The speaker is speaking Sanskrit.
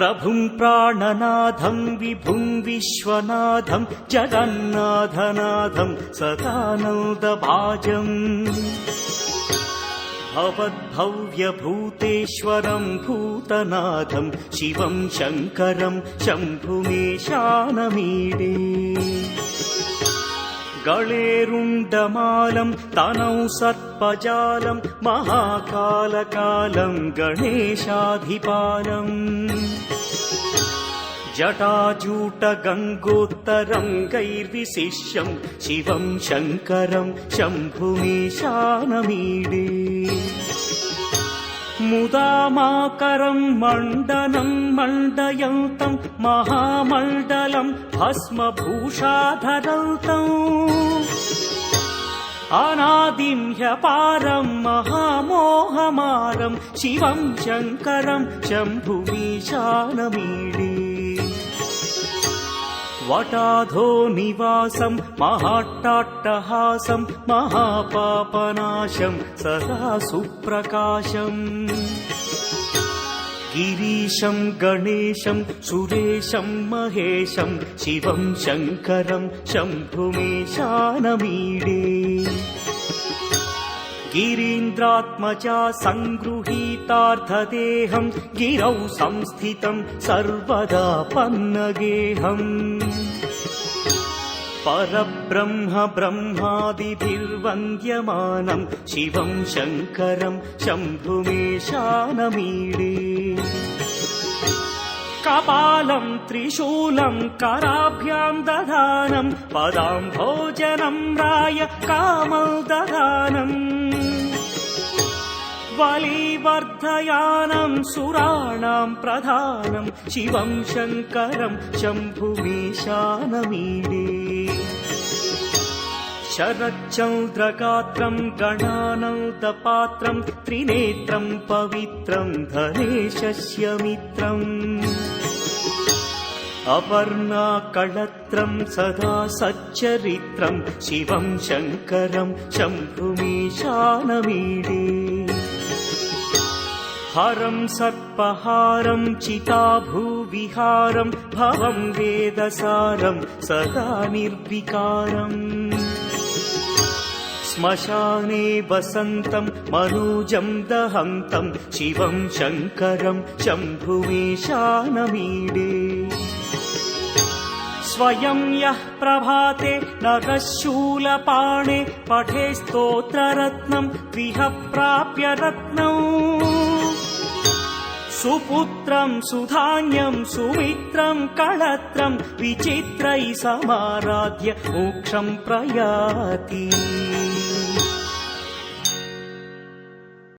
प्रभुं प्राणनाथं विभुं विश्वनाथं जगन्नाथनाथं सदानन्दभाजम् भवद्भव्यभूतेश्वरं भूतनाथं शिवं शङ्करं शम्भुमीशानमीडे गळेरुण्डमालं तनौ सर्पजालं महाकालकालं गणेशाधिपालम् जटाजूटगङ्गोत्तरङ्गैर्विशिष्यं शिवं शङ्करं शम्भुमीशानमीडे मुदामाकरं मण्डनं मण्डयन्तं महामण्डलं भस्मभूषाधरन्तम् अनादिं ह्यपारं महामोहमारं शिवं शङ्करं शम्भुमीशानमीडे वटाधो निवासं महाट्टाट्टहासं महापापनाशं सदा सुप्रकाशम् गिरीशं गणेशं सुरेशं महेशं शिवं शङ्करं शम्भुमीशानमीडे गिरीन्द्रात्मजा सङ्गृहीतार्थदेहं गिरौ संस्थितं सर्वदा पन्नगेहम् परब्रह्म ब्रह्मादिभिर्वन्द्यमानं शिवं शङ्करं शम्भुमीशानमीडे कपालं त्रिशूलं कराभ्यां दधानं पदाम्भोजनं राय कामदधानम् बलिवर्धयानं सुराणां प्रधानं शिवं शङ्करं शम्भुमीशानमीडे शरच्चन्द्रगात्रं गणानन्दपात्रं त्रिनेत्रं पवित्रं धनेशस्य मित्रम् अपर्णाकळत्रं सदा सच्चरित्रं शिवं शङ्करं शम्भुमीशानमीडे हरं सर्पहारं चिताभूविहारं भवं वेदसारं सदा निर्विकारम् श्मशाने वसन्तं मनोजं दहन्तं शिवं शङ्करं शम्भुमीशानमीडे स्वयं यः प्रभाते नरशूलपाणे पठे स्तोत्ररत्नं गृह प्राप्य रत्नम् सुपुत्रं सुधान्यं सुमित्रं कळत्रं विचित्रैः समाराध्य मोक्षं प्रयाति।